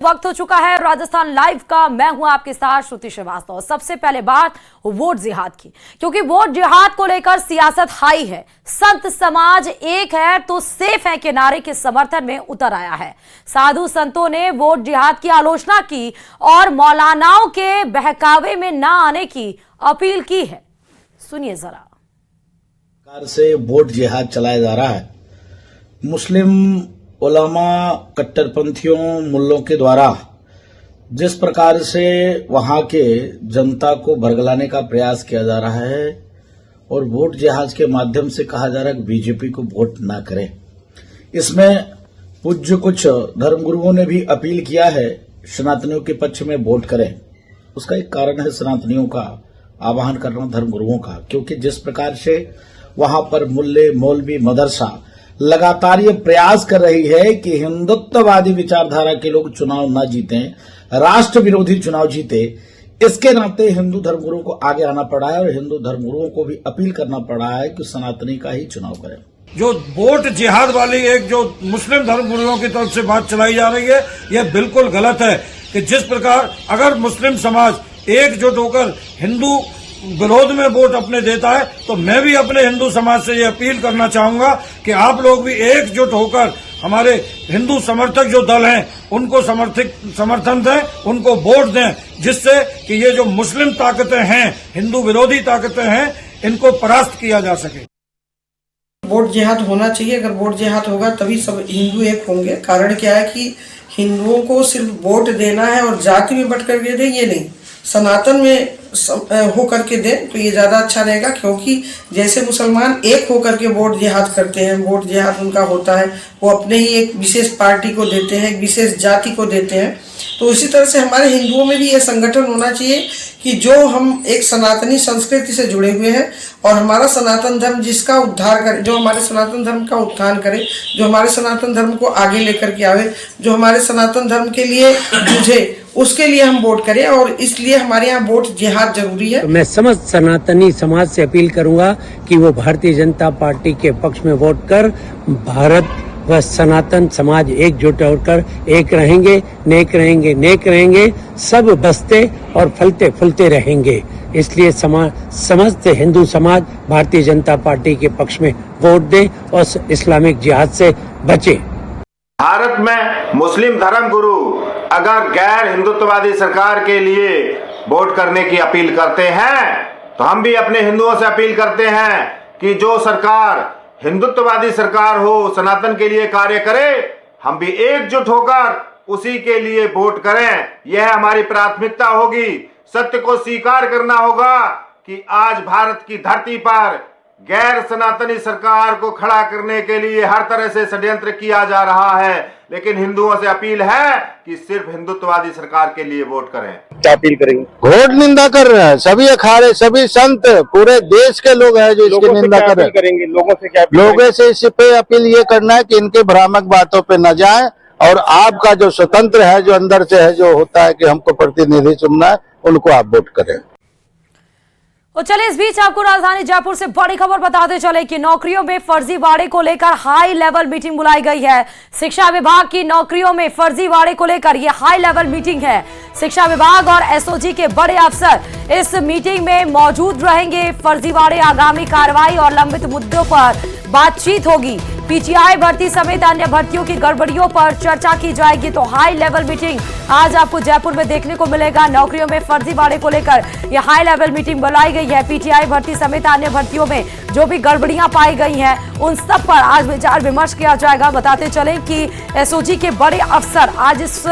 वक्त हो चुका है राजस्थान लाइव का। मैं हूं आपके साथ श्रुति श्रीवास्तव। सबसे पहले बात वोट जिहाद की, क्योंकि वोट जिहाद को लेकर सियासत हाई है। संत समाज एक है तो सेफ है के नारे के समर्थन में उतर आया है। साधु संतों ने वोट जिहाद की आलोचना की और मौलानाओं के बहकावे में ना आने की अपील की है। सुनिए जरा। से वोट जिहाद चलाया जा रहा है। मुस्लिम उलमा कट्टरपंथियों मुल्लों के द्वारा जिस प्रकार से वहां के जनता को भरगलाने का प्रयास किया जा रहा है और वोट जिहाद के माध्यम से कहा जा रहा है कि बीजेपी को वोट ना करें, इसमें पूज्य कुछ धर्मगुरुओं ने भी अपील किया है सनातनियों के पक्ष में वोट करें। उसका एक कारण है सनातनियों का आह्वान करना धर्मगुरुओं का, क्योंकि जिस प्रकार से वहां पर मुल्ले मौलवी मदरसा लगातार ये प्रयास कर रही है कि हिंदुत्ववादी विचारधारा के लोग चुनाव न जीतें, राष्ट्र विरोधी चुनाव जीते। इसके नाते हिंदू धर्मगुरुओं को आगे आना पड़ा है और हिंदू धर्मगुरुओं को भी अपील करना पड़ा है कि सनातनी का ही चुनाव करें। जो वोट जिहाद वाली एक जो मुस्लिम धर्मगुरुओं की तरफ से बात चलाई जा रही है, यह बिल्कुल गलत है। कि जिस प्रकार अगर मुस्लिम समाज एकजुट होकर हिंदू विरोध में वोट अपने देता है, तो मैं भी अपने हिंदू समाज से ये अपील करना चाहूंगा कि आप लोग भी एकजुट होकर हमारे हिंदू समर्थक जो दल हैं उनको समर्थन दें, उनको वोट दें, जिससे कि ये जो मुस्लिम ताकतें हैं, हिंदू विरोधी ताकतें हैं, इनको परास्त किया जा सके। वोट जिहाद होना चाहिए। अगर वोट जिहाद होगा तभी सब हिंदू एक होंगे। कारण क्या है कि हिंदुओं को सिर्फ वोट देना है और जाति में बट करके दें, ये नहीं, सनातन में हो करके दें तो ये ज़्यादा अच्छा रहेगा। क्योंकि जैसे मुसलमान एक होकर के वोट जिहाद करते हैं, वोट जिहाद उनका होता है, वो अपने ही एक विशेष पार्टी को देते हैं, एक विशेष जाति को देते हैं। तो उसी तरह से हमारे हिंदुओं में भी ये संगठन होना चाहिए कि जो हम एक सनातनी संस्कृति से जुड़े हुए हैं और हमारा सनातन धर्म जिसका उद्धार करे, जो हमारे सनातन धर्म का उत्थान करे, जो हमारे सनातन धर्म को आगे लेकर के आवे, जो हमारे सनातन धर्म के लिए जूझे, उसके लिए हम वोट करें। और इसलिए हमारे यहाँ वोट जिहाद जरूरी है। मैं समस्त सनातनी समाज से अपील करूंगा कि वो भारतीय जनता पार्टी के पक्ष में वोट कर भारत व सनातन समाज एकजुट होकर एक रहेंगे, नेक रहेंगे, नेक रहेंगे, सब बसते और फलते फूलते रहेंगे। इसलिए समस्त हिंदू समाज भारतीय जनता पार्टी के पक्ष में वोट दे और इस्लामिक जिहाद से बचे। भारत में मुस्लिम धर्मगुरु अगर गैर हिंदुत्ववादी सरकार के लिए वोट करने की अपील करते हैं, तो हम भी अपने हिंदुओं से अपील करते हैं कि जो सरकार हिंदुत्ववादी सरकार हो, सनातन के लिए कार्य करे, हम भी एकजुट होकर उसी के लिए वोट करें। यह हमारी प्राथमिकता होगी। सत्य को स्वीकार करना होगा कि आज भारत की धरती पर गैर सनातनी सरकार को खड़ा करने के लिए हर तरह से षड्यंत्र किया जा रहा है, लेकिन हिंदुओं से अपील है कि सिर्फ हिंदुत्ववादी सरकार के लिए वोट करें। क्या अपील करेंगे? घोर निंदा कर रहे हैं सभी अखाड़े, सभी संत, पूरे देश के लोग हैं जो इसकी निंदा कर रहे हैं। लोगों से इस पे अपील ये करना है कि इनके भ्रामक बातों पे न जाएं और आपका जो स्वतंत्र है, जो अंदर से है, जो होता है कि हमको प्रतिनिधि चुनना है, उनको आप वोट करें। तो चलिए, इस बीच आपको राजधानी जयपुर से बड़ी खबर बताते चले कि नौकरियों में फर्जीवाड़े को लेकर हाई लेवल मीटिंग बुलाई गई है। शिक्षा विभाग की नौकरियों में फर्जीवाड़े को लेकर यह हाई लेवल मीटिंग है। शिक्षा विभाग और एसओजी के बड़े अफसर इस मीटिंग में मौजूद रहेंगे। फर्जीवाड़े, आगामी कार्रवाई और लंबित मुद्दों पर बातचीत होगी। पीटीआई भर्ती समेत अन्य भर्तियों की गड़बड़ियों पर चर्चा की जाएगी। तो हाई लेवल मीटिंग आज आपको जयपुर में देखने को मिलेगा। नौकरियों में फर्जीवाड़े को लेकर यह हाई लेवल मीटिंग बुलाई गई है। पीटीआई भर्ती समेत अन्य भर्तियों में जो भी गड़बड़ियां पाई गई हैं, उन सब पर आज विचार विमर्श किया जाएगा। बताते चले कि एसओजी के बड़े अफसर आज इस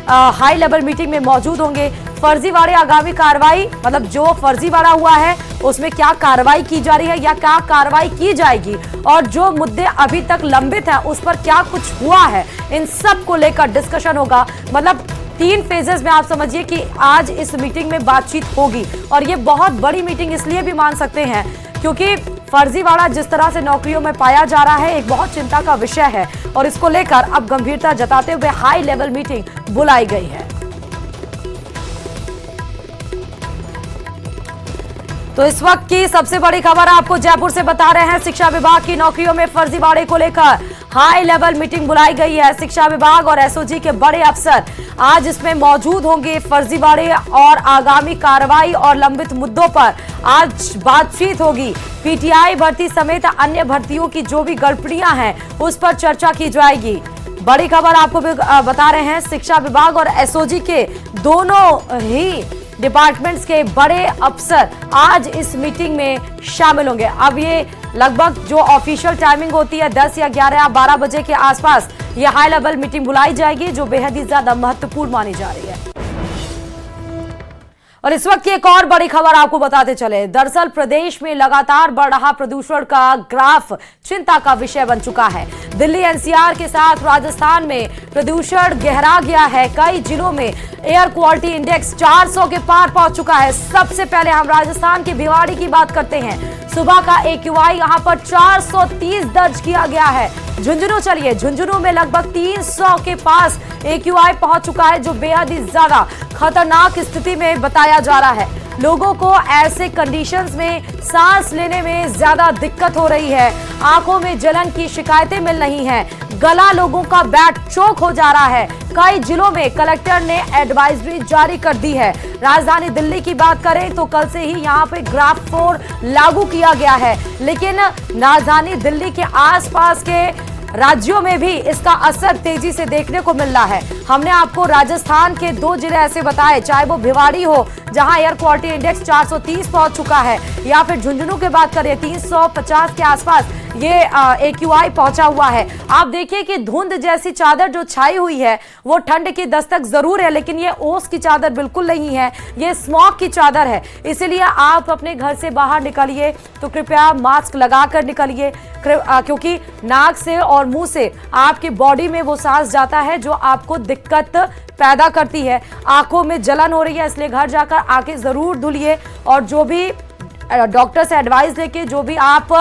हाई लेवल मीटिंग में मौजूद होंगे। फर्जीवाड़े, आगामी कार्रवाई, मतलब जो फर्जीवाड़ा हुआ है उसमें क्या कार्रवाई की जा रही है या क्या कार्रवाई की जाएगी, और जो मुद्दे अभी तक लंबित हैं उस पर क्या कुछ हुआ है, इन सब को लेकर डिस्कशन होगा। मतलब 3 फेजेस में आप समझिए कि आज इस मीटिंग में बातचीत होगी। और ये बहुत बड़ी मीटिंग इसलिए भी मान सकते हैं क्योंकि फर्जीवाड़ा जिस तरह से नौकरियों में पाया जा रहा है, एक बहुत चिंता का विषय है और इसको लेकर अब गंभीरता जताते हुए हाई लेवल मीटिंग बुलाई गई है। तो इस वक्त की सबसे बड़ी खबर आपको जयपुर से बता रहे हैं। शिक्षा विभाग की नौकरियों में फर्जीवाड़े को लेकर हाई लेवल मीटिंग बुलाई गई है। शिक्षा विभाग और एसओजी के बड़े अफसर आज इसमें मौजूद होंगे। फर्जीवाड़े और आगामी कार्रवाई और लंबित मुद्दों पर आज बातचीत होगी। पीटीआई भर्ती समेत अन्य भर्तियों की जो भी गड़बड़ियां हैं उस पर चर्चा की जाएगी। बड़ी खबर आपको बता रहे हैं, शिक्षा विभाग और एसओजी के दोनों ही डिपार्टमेंट्स के बड़े अफसर आज इस मीटिंग में शामिल होंगे। अब ये लगभग जो ऑफिशियल टाइमिंग होती है 10 या 11 या 12 बजे के आसपास ये हाई लेवल मीटिंग बुलाई जाएगी, जो बेहद ही ज्यादा महत्वपूर्ण मानी जा रही है। और इस वक्त की एक और बड़ी खबर आपको बताते चले, दरअसल प्रदेश में लगातार बढ़ रहा प्रदूषण का ग्राफ चिंता का विषय बन चुका है। दिल्ली एनसीआर के साथ राजस्थान में प्रदूषण गहरा गया है। कई जिलों में एयर क्वालिटी इंडेक्स 400 के पार पहुंच चुका है। सबसे पहले हम राजस्थान की भिवाड़ी की बात करते हैं। सुबह का AQI यहां पर 430 दर्ज किया गया है। झुंझुनू चलिए, झुंझुनू में लगभग 300 के पास AQI पहुंच चुका है, जो बेहद ही ज्यादा खतरनाक स्थिति में बताया जा रहा है। लोगों को ऐसे कंडीशंस में सांस लेने में ज्यादा दिक्कत हो रही है। आंखों में जलन की शिकायतें मिल रही हैं। गला लोगों का बैठ चोक हो जा रहा है। कई जिलों में कलेक्टर ने एडवाइजरी जारी कर दी है। राजधानी दिल्ली की बात करें तो कल से ही यहां पे ग्राफ 4 लागू किया गया है, लेकिन राजधानी दिल्ली के आसपास के राज्यों में भी इसका असर तेजी से देखने को मिल रहा है। हमने आपको राजस्थान के 2 जिले ऐसे बताए, चाहे वो भिवाड़ी हो जहां एयर क्वालिटी इंडेक्स 430 पहुंच चुका है, या फिर झुंझुनू की बात करें 350 के आसपास ये AQI पहुंचा हुआ है। आप देखिए कि धुंध जैसी चादर जो छाई हुई है वो ठंड की दस्तक जरूर है, लेकिन ये ओस की चादर बिल्कुल नहीं है, ये स्मॉग की चादर है। इसीलिए आप अपने घर से बाहर निकलिए तो कृपया मास्क लगाकर निकलिए, क्योंकि नाक से और मुंह से आपकी बॉडी में वो सांस जाता है जो आपको दिक्कत पैदा करती है। आंखों में जलन हो रही है, इसलिए घर जाकर आंखें जरूर धुलिए, और जो भी डॉक्टर से एडवाइस लेके जो भी आप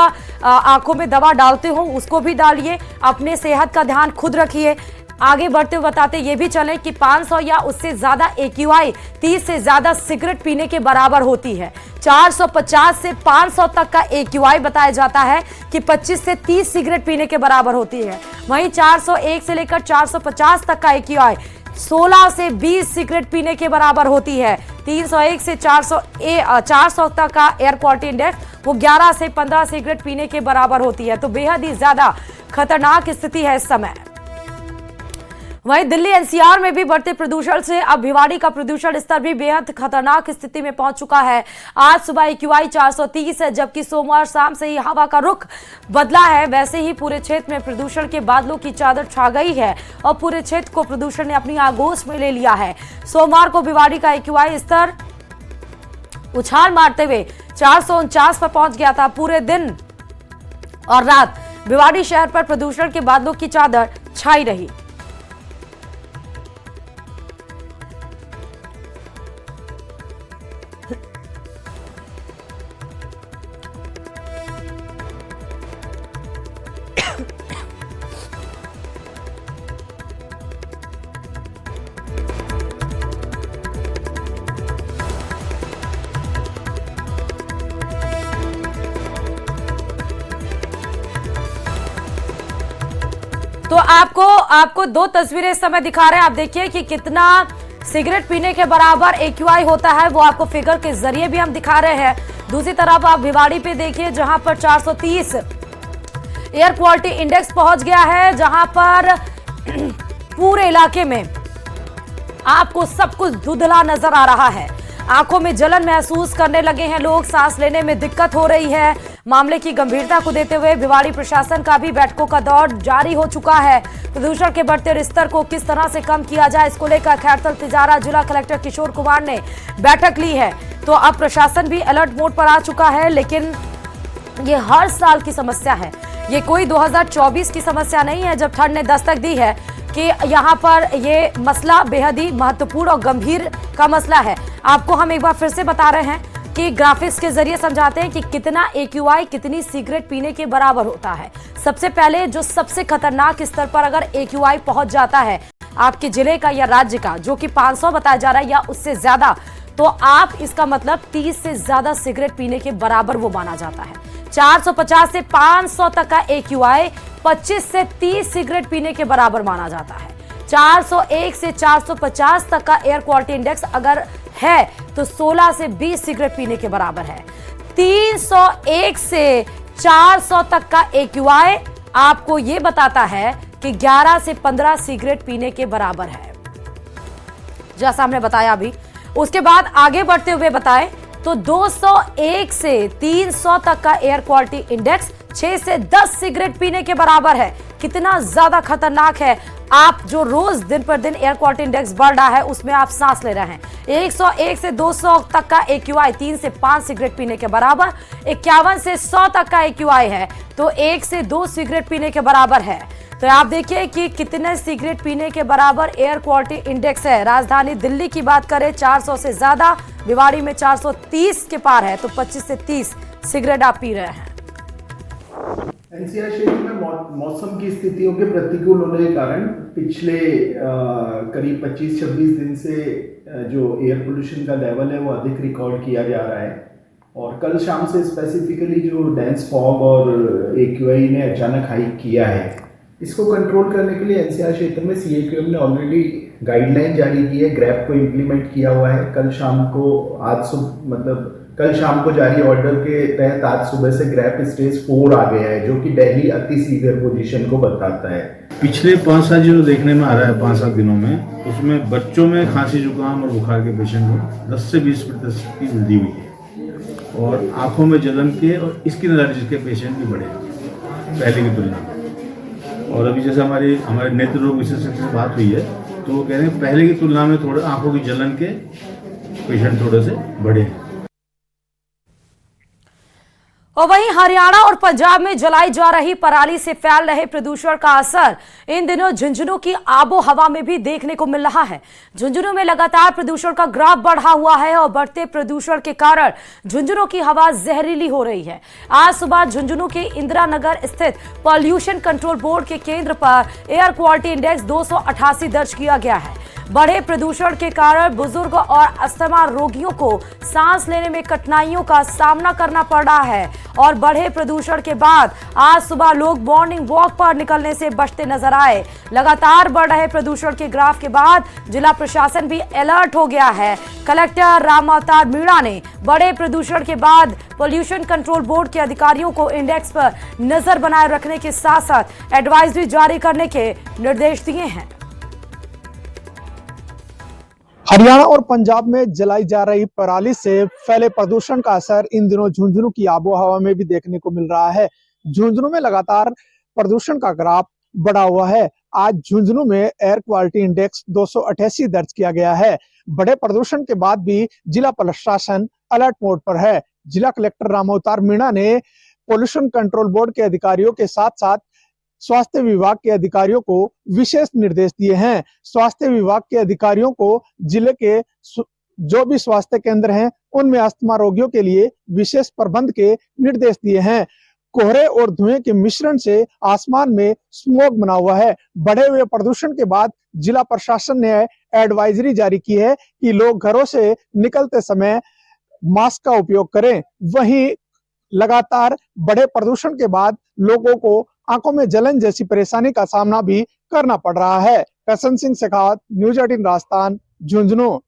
आंखों में दवा डालते हो उसको भी डालिए। अपने सेहत का ध्यान खुद रखिए। आगे बढ़ते हुए बताते ये भी चलें कि 500 या उससे ज्यादा AQI 30 से ज्यादा सिगरेट पीने के बराबर होती है। 450 से 500 तक का AQI बताया जाता है कि 25 से 30 सिगरेट पीने के बराबर होती है। वहीं 401 से लेकर 450 तक का AQI 16 से 20 सिगरेट पीने के बराबर होती है। 301 से 400 तक का एयर क्वालिटी इंडेक्स वो 11 से 15 सिगरेट पीने के बराबर होती है। तो बेहद ही ज्यादा खतरनाक स्थिति है इस समय। वहीं दिल्ली एनसीआर में भी बढ़ते प्रदूषण से अब भिवाड़ी का प्रदूषण स्तर भी बेहद खतरनाक स्थिति में पहुंच चुका है। आज सुबह AQI 430 है, जबकि सोमवार शाम से ही हवा का रुख बदला है। वैसे ही पूरे क्षेत्र में प्रदूषण के बादलों की चादर छा गई है और पूरे क्षेत्र को प्रदूषण ने अपनी आगोश में ले लिया है। सोमवार को भिवाड़ी का AQI स्तर उछाल मारते हुए 449 पर पहुंच गया था। पूरे दिन और रात भिवाड़ी शहर पर प्रदूषण के बादलों की चादर छाई रही। तो आपको 2 तस्वीरें इस समय दिखा रहे हैं। आप देखिए कि कितना सिगरेट पीने के बराबर AQI होता है, वो आपको फिगर के जरिए भी हम दिखा रहे हैं। दूसरी तरफ आप भिवाड़ी पे देखिए जहां पर 430 एयर क्वालिटी इंडेक्स पहुंच गया है, जहां पर पूरे इलाके में आपको सब कुछ धुंधला नजर आ रहा है। आंखों में जलन महसूस करने लगे हैं लोग, सांस लेने में दिक्कत हो रही है। मामले की गंभीरता को देते हुए भिवाड़ी प्रशासन का भी बैठकों का दौर जारी हो चुका है। प्रदूषण के बढ़ते स्तर को किस तरह से कम किया जाए, इसको लेकर खैरतल तिजारा जिला कलेक्टर किशोर कुमार ने बैठक ली है। तो अब प्रशासन भी अलर्ट मोड पर आ चुका है, लेकिन ये हर साल की समस्या है। ये कोई 2024 की समस्या नहीं है जब ठंड ने दस्तक दी है कि यहाँ पर ये मसला बेहद ही महत्वपूर्ण और गंभीर का मसला है। आपको हम एक बार फिर से बता रहे हैं कि ग्राफिक्स के जरिए समझाते हैं कि कितना AQI कितनी सिगरेट पीने के बराबर होता है। सबसे पहले जो सबसे खतरनाक स्तर पर अगर AQI पहुंच जाता है आपके जिले का या राज्य का, जो कि 500 बताया जा रहा है या उससे ज्यादा, तो आप इसका मतलब 30 से ज्यादा सिगरेट पीने के बराबर वो माना जाता है। 450 से 500 तक का AQI 25 से 30 सिगरेट पीने के बराबर माना जाता है। 401 से 450 तक का एयर क्वालिटी इंडेक्स अगर है तो 16 से 20 सिगरेट पीने के बराबर है। 301 से 400 तक का AQI आपको यह बताता है कि 11 से 15 सिगरेट पीने के बराबर है, जैसा हमने बताया अभी। उसके बाद आगे बढ़ते हुए बताएं तो 201 से 300 तक का एयर क्वालिटी इंडेक्स 6 से 10 सिगरेट पीने के बराबर है। कितना ज्यादा खतरनाक है। आप जो रोज दिन पर दिन एयर क्वालिटी इंडेक्स बढ़ रहा है उसमें आप सांस ले रहे हैं। 101 से 200 तक का AQI 3 से 5 सिगरेट पीने के बराबर। 51 से 100 तक का AQI है तो 1 से 2 सिगरेट पीने के बराबर है। तो आप देखिए कि कितने सिगरेट पीने के बराबर एयर क्वालिटी इंडेक्स है। राजधानी दिल्ली की बात करें 400 से ज्यादा, भिवाड़ी में 430 के पार है, तो 25 से 30 सिगरेट आप पी रहे हैं। एनसीआर क्षेत्र में मौसम की स्थितियों के प्रतिकूल होने के कारण पिछले करीब 25-26 दिन से जो एयर पोल्यूशन का लेवल है वो अधिक रिकॉर्ड किया जा रहा है। और कल शाम से स्पेसिफिकली जो डेंस फॉग और AQI ने अचानक हाइक किया है, इसको कंट्रोल करने के लिए एनसीआर क्षेत्र में CAQM ने ऑलरेडी गाइडलाइन जारी की है, ग्रैप को इम्प्लीमेंट किया हुआ है। कल शाम को जारी ऑर्डर के तहत आज सुबह से ग्रैप स्टेज 4 आ गया है, जो कि दिल्ली अति सीवियर पोजीशन को बताता है। पिछले 5 साल जो देखने में आ रहा है 5-7 दिनों में, उसमें बच्चों में खांसी जुकाम और बुखार के पेशेंट में 10 से 20% की वृद्धि हुई है और आंखों में जलन के और स्किन एलर्जी के पेशेंट भी बढ़े पहले की तुलना में। और अभी जैसे हमारे नेत्र रोग विशेषज्ञ से बात हुई है तो वो कह रहे हैं पहले की तुलना में थोड़े आंखों की जलन के पेशेंट थोड़े से बढ़े हैं। और वहीं हरियाणा और पंजाब में जलाई जा रही पराली से फैल रहे प्रदूषण का असर इन दिनों झुंझुनू की आबो हवा में भी देखने को मिल रहा है। झुंझुनू में लगातार प्रदूषण का ग्राफ बढ़ा हुआ है और बढ़ते प्रदूषण के कारण झुंझुनू की हवा जहरीली हो रही है। आज सुबह झुंझुनू के इंदिरा नगर स्थित पॉल्यूशन कंट्रोल बोर्ड के केंद्र पर एयर क्वालिटी इंडेक्स 288 दर्ज किया गया है। बढ़े प्रदूषण के कारण बुजुर्ग और अस्थमा रोगियों को सांस लेने में कठिनाइयों का सामना करना पड़ रहा है। और बढ़े प्रदूषण के बाद आज सुबह लोग मॉर्निंग वॉक पर निकलने से बचते नजर आए। लगातार बढ़ रहे प्रदूषण के ग्राफ के बाद जिला प्रशासन भी अलर्ट हो गया है। कलेक्टर राम अवतार मीणा ने बड़े प्रदूषण के बाद पोल्यूशन कंट्रोल बोर्ड के अधिकारियों को इंडेक्स पर नजर बनाए रखने के साथ साथ एडवाइजरी जारी करने के निर्देश दिए हैं। हरियाणा और पंजाब में जलाई जा रही पराली से फैले प्रदूषण का असर इन दिनों झुंझुनू की आबोहवा में भी देखने को मिल रहा है। झुंझुनू में लगातार प्रदूषण का ग्राफ बढ़ा हुआ है। आज झुंझुनू में एयर क्वालिटी इंडेक्स 288 दर्ज किया गया है। बड़े प्रदूषण के बाद भी जिला प्रशासन अलर्ट मोड पर है। जिला कलेक्टर राम अवतार मीणा ने पोल्यूशन कंट्रोल बोर्ड के अधिकारियों के साथ साथ स्वास्थ्य विभाग के अधिकारियों को विशेष निर्देश दिए हैं। स्वास्थ्य विभाग के अधिकारियों को जिले के जो भी स्वास्थ्य केंद्र हैं उनमें अस्थमा रोगियों के लिए विशेष प्रबंध के निर्देश दिए हैं। कोहरे और धुएं के मिश्रण से आसमान में स्मोक बना हुआ है। बढ़े हुए प्रदूषण के बाद जिला प्रशासन ने एडवाइजरी जारी की है कि लोग घरों से निकलते समय मास्क का उपयोग करें। वहीं लगातार बढ़े प्रदूषण के बाद लोगों को आंखों में जलन जैसी परेशानी का सामना भी करना पड़ रहा है। करसन सिंह शेखावत, न्यूज़ 18 राजस्थान, झुंझुनू।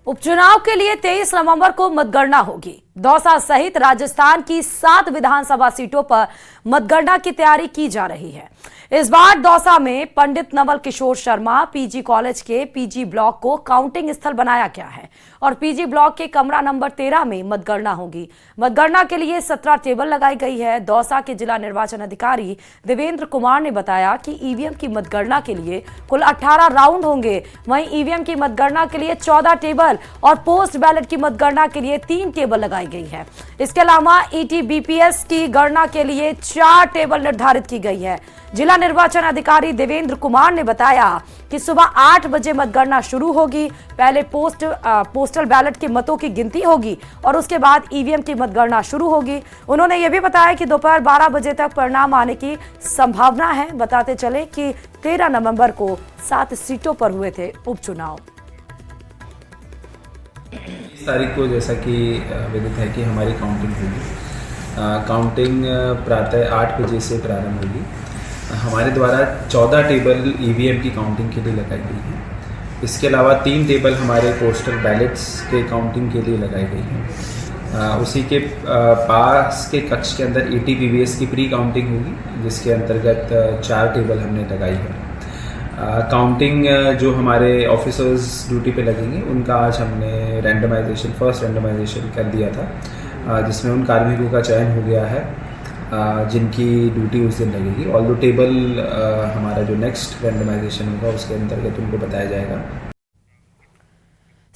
उपचुनाव के लिए 23 नवंबर को मतगणना होगी। दौसा सहित राजस्थान की 7 विधानसभा सीटों पर मतगणना की तैयारी की जा रही है। इस बार दौसा में पंडित नवल किशोर शर्मा पीजी कॉलेज के पीजी ब्लॉक को काउंटिंग स्थल बनाया गया है और पीजी ब्लॉक के कमरा नंबर 13 में मतगणना होगी। मतगणना के लिए 17 टेबल लगाई गई है। दौसा के जिला निर्वाचन अधिकारी देवेंद्र कुमार ने बताया कि ईवीएम की मतगणना के लिए कुल 18 राउंड होंगे। वहीं ईवीएम की मतगणना के लिए 14 टेबल और पोस्ट बैलेट की मतगणना के लिए 3 टेबल लगाई गई है। इसके अलावा ईटीबीपीएस की गणना के लिए 4 टेबल निर्धारित की गई है। जिला निर्वाचन अधिकारी देवेंद्र कुमार ने बताया कि सुबह 8 बजे मतगणना शुरू होगी। पहले पोस्टल बैलेट के मतों की गिनती होगी और उसके बाद ईवीएम की मतगणना शुरू होगी। उन्होंने यह भी बताया कि दोपहर 12 बजे तक परिणाम आने की संभावना है। बताते चले कि 13 नवंबर को 7 सीटों पर हुए थे उपचुनाव। तारीख को जैसा कि विदित है कि हमारी काउंटिंग होगी। काउंटिंग प्रातः 8 बजे से प्रारंभ होगी। हमारे द्वारा 14 टेबल ईवीएम की काउंटिंग के लिए लगाई गई है। इसके अलावा 3 टेबल हमारे पोस्टल बैलेट्स के काउंटिंग के लिए लगाई गई हैं। उसी के पास के कक्ष के अंदर ATPVS की प्री काउंटिंग होगी, जिसके अंतर्गत 4 टेबल हमने लगाई है। काउंटिंग जो हमारे ऑफिसर्स ड्यूटी पे लगेंगे उनका आज हमने फर्स्ट रैंडमाइजेशन कर दिया था, जिसमें उन कार्मिकों का चयन हो गया है जिनकी ड्यूटी उस दिन लगेगी। ऑल दो टेबल हमारा जो नेक्स्ट रैंडमाइजेशन होगा उसके अंतर्गत उनको बताया जाएगा।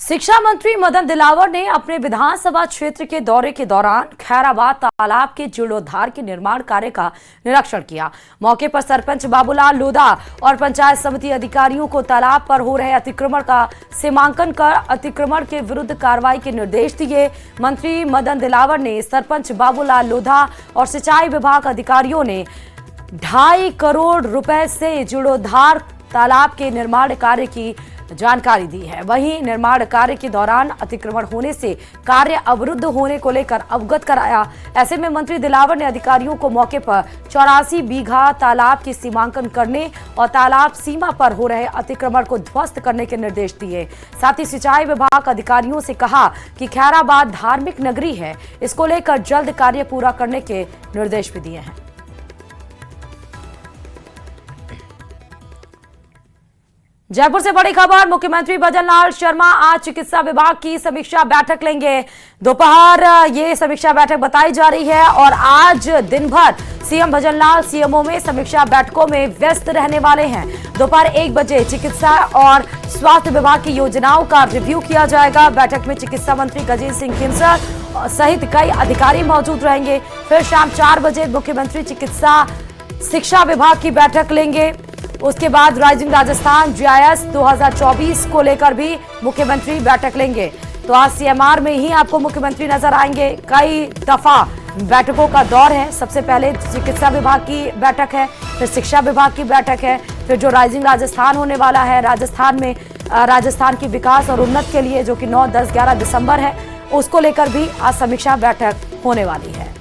शिक्षा मंत्री मदन दिलावर ने अपने विधानसभा क्षेत्र के दौरे के दौरान खैराबाद तालाब के जीर्णोद्धार के निर्माण कार्य का निरीक्षण किया। मौके पर सरपंच बाबूलाल लोधा और पंचायत समिति अधिकारियों को तालाब पर हो रहे अतिक्रमण का सीमांकन कर अतिक्रमण के विरुद्ध कार्रवाई के निर्देश दिए। मंत्री मदन दिलावर ने सरपंच बाबूलाल लोधा और सिंचाई विभाग अधिकारियों ने 2.5 करोड़ रुपए से जीर्णोद्धार तालाब के निर्माण कार्य की जानकारी दी है। वहीं निर्माण कार्य के दौरान अतिक्रमण होने से कार्य अवरुद्ध होने को लेकर अवगत कराया। ऐसे में मंत्री दिलावर ने अधिकारियों को मौके पर 84 बीघा तालाब की सीमांकन करने और तालाब सीमा पर हो रहे अतिक्रमण को ध्वस्त करने के निर्देश दिए। साथ ही सिंचाई विभाग अधिकारियों से कहा कि खैराबाद धार्मिक नगरी है, इसको लेकर जल्द कार्य पूरा करने के निर्देश भी दिए हैं। जयपुर से बड़ी खबर, मुख्यमंत्री भजनलाल शर्मा आज चिकित्सा विभाग की समीक्षा बैठक लेंगे। दोपहर ये समीक्षा बैठक बताई जा रही है और आज दिन भर सीएम भजनलाल सीएमओ में समीक्षा बैठकों में व्यस्त रहने वाले हैं। दोपहर 1 बजे चिकित्सा और स्वास्थ्य विभाग की योजनाओं का रिव्यू किया जाएगा। बैठक में चिकित्सा मंत्री गजेंद्र सिंह किंसर सहित कई अधिकारी मौजूद रहेंगे। फिर शाम 4 बजे मुख्यमंत्री चिकित्सा शिक्षा विभाग की बैठक लेंगे। उसके बाद राइजिंग राजस्थान GIS 2024 को लेकर भी मुख्यमंत्री बैठक लेंगे। तो आज CMR में ही आपको मुख्यमंत्री नजर आएंगे। कई दफा बैठकों का दौर है। सबसे पहले चिकित्सा विभाग की बैठक है, फिर शिक्षा विभाग की बैठक है, फिर जो राइजिंग राजस्थान होने वाला है राजस्थान में राजस्थान की विकास और उन्नत के लिए जो कि 9, 10, 11 दिसंबर है, उसको लेकर भी आज समीक्षा बैठक होने वाली है।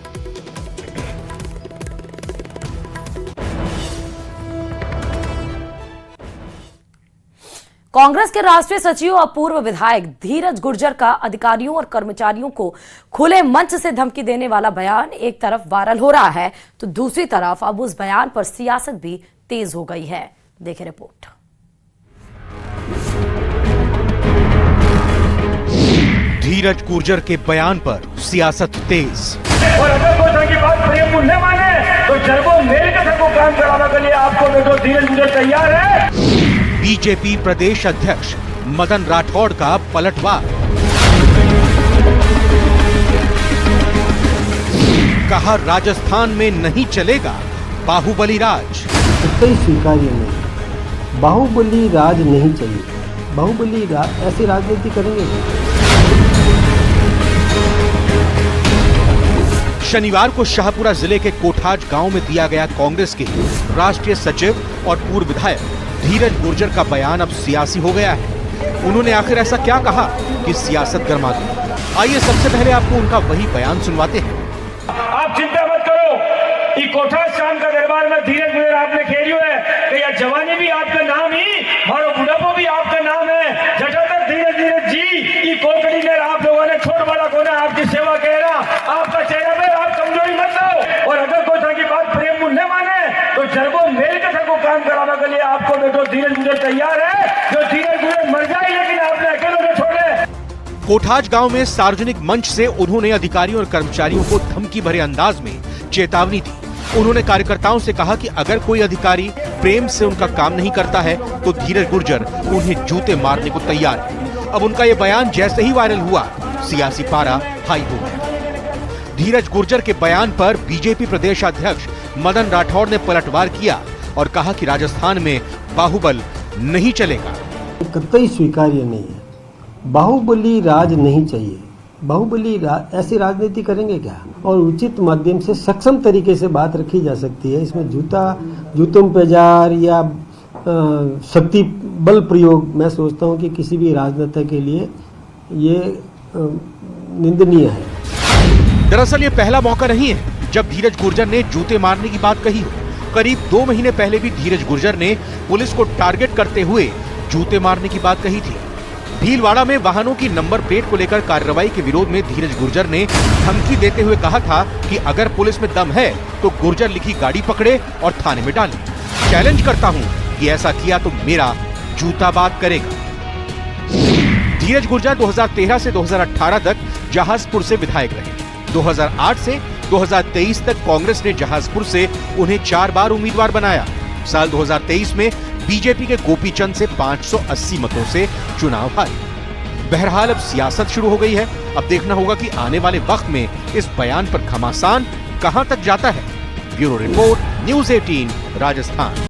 कांग्रेस के राष्ट्रीय सचिव और पूर्व विधायक धीरज गुर्जर का अधिकारियों और कर्मचारियों को खुले मंच से धमकी देने वाला बयान एक तरफ वायरल हो रहा है तो दूसरी तरफ अब उस बयान पर सियासत भी तेज हो गई है। देखें रिपोर्ट। धीरज गुर्जर के बयान पर सियासत तेज। और अगर कोई की बात प्रेम न माने तो जरबो मेरे के को काम कराने के लिए आपको देखो धीरज गुर्जर तैयार है। बीजेपी प्रदेश अध्यक्ष मदन राठौड़ का पलटवार। कहा राजस्थान में नहीं चलेगा बाहुबली राज। कोई स्वीकार्य नहीं, बाहुबली राज नहीं चाहिए। बाहुबली राज ऐसी राजनीति करेंगे। शनिवार को शाहपुरा जिले के कोठाज गांव में दिया गया कांग्रेस के राष्ट्रीय सचिव और पूर्व विधायक धीरज गुर्जर का बयान अब सियासी हो गया है। उन्होंने आखिर ऐसा क्या कहा कि सियासत गर्मा गई? आइए सबसे पहले आपको उनका वही बयान सुनवाते हैं। आप चिंता मत करो, ये कोठाज शाम का दरबार में धीरज गुर्जर आपने खेलियो है कि यह जवानी भी आपका नाम ही और बुढ़ापो भी आपका नाम है। जटाधर धीरज जी ये कोकड़ी में आप लोगों ने छोट बड़ा कोना आपकी सेवा कह रहा, आपका चेहरा पे आप कमजोरी मत लो। और अगर कोई की बात प्रेम न माने तो जरबो मेरे कथा को काम कराने के लिए आपको देखो धीरज गुर्जर तैयार है। जो धीरज गुर्जर मर जाए लेकिन आपने अकेले में छोड़े। कोठाज गांव में सार्वजनिक मंच से उन्होंने अधिकारियों और कर्मचारियों को धमकी भरे अंदाज में चेतावनी दी। उन्होंने कार्यकर्ताओं से कहा कि अगर कोई अधिकारी प्रेम से उनका काम नहीं करता है तो धीरज गुर्जर उन्हें जूते मारने को तैयार है। अब उनका ये बयान जैसे ही वायरल हुआ, सियासी पारा हाई हो गया। धीरज गुर्जर के बयान पर बीजेपी प्रदेश अध्यक्ष मदन राठौड़ ने पलटवार किया और कहा कि राजस्थान में बाहुबल नहीं चलेगा। कतई स्वीकार्य नहीं है, बाहुबली राज नहीं चाहिए। बाहुबली ऐसी राजनीति करेंगे क्या? और उचित माध्यम से सक्षम तरीके से बात रखी जा सकती है। इसमें जूतों पे जार या शक्ति बल प्रयोग मैं सोचता हूं कि किसी भी राजनेता के लिए ये निंदनीय है। दरअसल ये पहला मौका नहीं है जब धीरज गुर्जर ने जूते मारने की बात कही हो। करीब 2 महीने पहले भी धीरज गुर्जर ने पुलिस को टारगेट करते हुए जूते मारने की बात कही थी। भीलवाड़ा में वाहनों की नंबर प्लेट को लेकर कार्रवाई के विरोध में धीरज गुर्जर ने धमकी देते हुए कहा था कि अगर पुलिस में दम है तो गुर्जर लिखी गाड़ी पकड़े और थाने में डाले। चैलेंज करता हूं कि ऐसा किया तो मेरा जूता बात करेगा। धीरज गुर्जर 2013 से 2018 तक जहाजपुर से विधायक रहे। 2008 से 2023 तक कांग्रेस ने जहाजपुर से उन्हें 4 बार उम्मीदवार बनाया। साल 2023 में बीजेपी के गोपीचंद से 580 मतों से चुनाव हारे। बहरहाल अब सियासत शुरू हो गई है। अब देखना होगा कि आने वाले वक्त में इस बयान पर घमासान कहां तक जाता है। Bureau report, news 18 Rajasthan.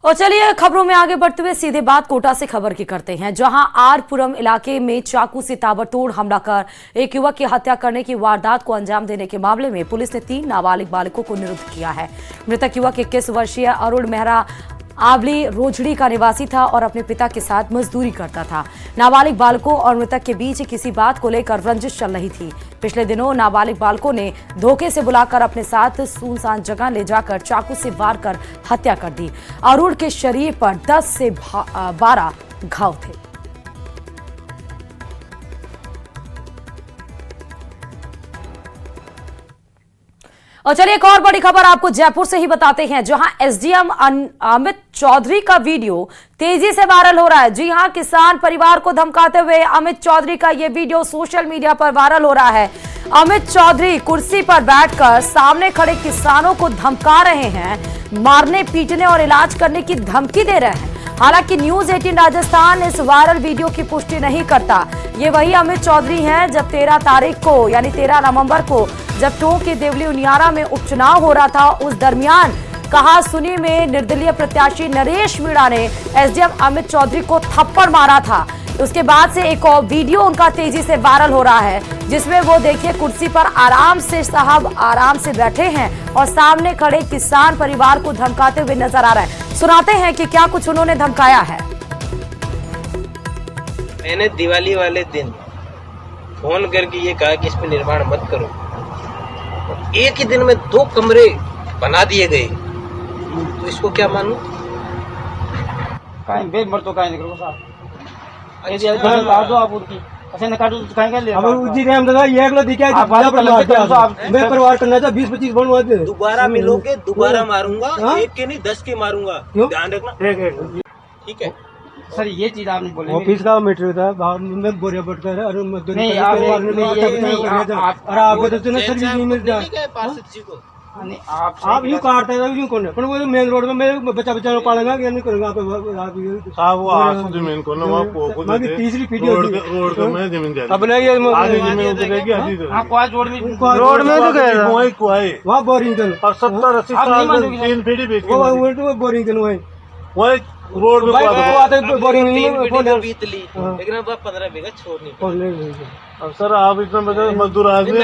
और चलिए खबरों में आगे बढ़ते हुए सीधे बात कोटा से खबर की करते हैं, जहां आरपुरम इलाके में चाकू से ताबड़तोड़ हमला कर एक युवक की हत्या करने की वारदात को अंजाम देने के मामले में पुलिस ने 3 नाबालिग बालकों को निरुद्ध किया है। मृतक युवक 21 वर्षीय अरुण मेहरा आबली रोजड़ी का निवासी था और अपने पिता के साथ मजदूरी करता था। नाबालिग बालकों और मृतक के बीच किसी बात को लेकर रंजिश चल रही थी। पिछले दिनों नाबालिग बालकों ने धोखे से बुलाकर अपने साथ सुनसान जगह ले जाकर चाकू से वार कर हत्या कर दी। अरुण के शरीर पर 10 से 12 घाव थे। और चलिए एक और बड़ी खबर आपको जयपुर से ही बताते हैं, जहां एसडीएम अमित चौधरी का वीडियो तेजी से वायरल हो रहा है। जी हां, किसान परिवार को धमकाते हुए अमित चौधरी का यह वीडियो सोशल मीडिया पर वायरल हो रहा है। अमित चौधरी कुर्सी पर बैठकर सामने खड़े किसानों को धमका रहे हैं, मारने पीटने और इलाज करने की धमकी दे रहे हैं। हालांकि न्यूज़ 18 राजस्थान इस वायरल वीडियो की पुष्टि नहीं करता। ये वही अमित चौधरी हैं जब 13 तारीख को यानी 13 नवंबर को जब टोंक के देवली उनियारा में उपचुनाव हो रहा था, उस दरमियान कहा सुनी में निर्दलीय प्रत्याशी नरेश मीणा ने एसडीएम अमित चौधरी को थप्पड़ मारा था। उसके बाद से एक और वीडियो उनका तेजी से वायरल हो रहा है, जिसमें वो देखिए कुर्सी पर आराम से बैठे हैं और सामने खड़े किसान परिवार को धमकाते हुए नजर आ रहा है। सुनाते हैं कि क्या कुछ उन्होंने धमकाया है। मैंने दिवाली वाले दिन फोन करके ये कहा कि इस पे निर्माण मत करो। एक ही दिन में 2 कमरे बना दिए गए, तो इसको क्या मानूं? दोबारा मिलोगे, दोबारा मारूंगा, एक के नहीं 10 के मारूंगा, ध्यान रखना। ठीक है सर, ये चीज आपने बोली ऑफिस का मैटर था, बाहर में बोरिया बट कर और नहीं आप यूँ काटते हैं यूँ कौन पर वो मेन रोड में मैं बच्चा पालेगा क्या नहीं करूँगा साहब। वो आसू जमीन को ना तीसरी वीडियो रोड को मैं जमीन अब नहीं रोड में तो वहाँ बोरिंगटन 70-80 साल 3 फीट बोरिंगटन वही रोड में बोरिंग लेकिन अब 15 बीघा छोड़नी। अब सर आप इतना बता मजदूर आदमी।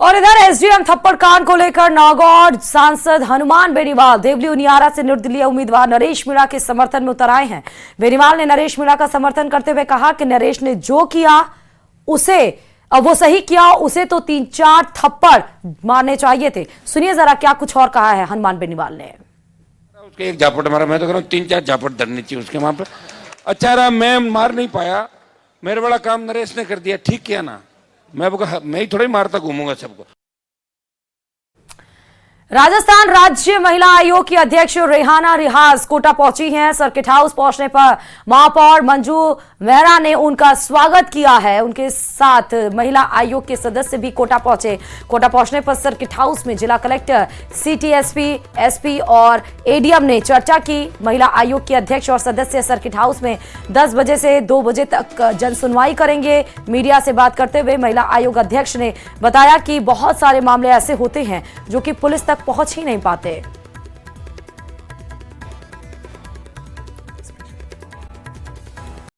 और इधर एसडीएम थप्पड़ कांड को लेकर नागौर सांसद हनुमान बेनीवाल देवली उनियारा से निर्दलीय उम्मीदवार नरेश मीणा के समर्थन में उतर आए हैं। बेनीवाल ने नरेश मीणा का समर्थन करते हुए कहा कि नरेश ने जो किया उसे वो सही किया, उसे तो 3-4 थप्पड़ मारने चाहिए थे। सुनिए जरा क्या कुछ और कहा है हनुमान बेनीवाल ने। उसके एक झापट मारा, मैं तो कह रहा हूँ 3-4 झापट धरनी चाहिए उसके वहां पर। अच्छा रहा मैं मार नहीं पाया, मेरे बड़ा काम नरेश ने कर दिया, ठीक किया ना। मैं ही थोड़ा ही मारता घूमूंगा सबको। राजस्थान राज्य महिला आयोग की अध्यक्ष रेहाना रियाज कोटा पहुंची हैं। सर्किट हाउस पहुंचने पर महापौर मंजू मेहरा ने उनका स्वागत किया है। उनके साथ महिला आयोग के सदस्य भी कोटा पहुंचे। कोटा पहुंचने पर सर्किट हाउस में जिला कलेक्टर, सिटी एसपी और एडीएम ने चर्चा की। महिला आयोग की अध्यक्ष और सदस्य सर्किट हाउस में 10 बजे से 2 बजे तक जनसुनवाई करेंगे। मीडिया से बात करते हुए महिला आयोग अध्यक्ष ने बताया कि बहुत सारे मामले ऐसे होते हैं जो कि पुलिस तक पहुंच ही नहीं पाते।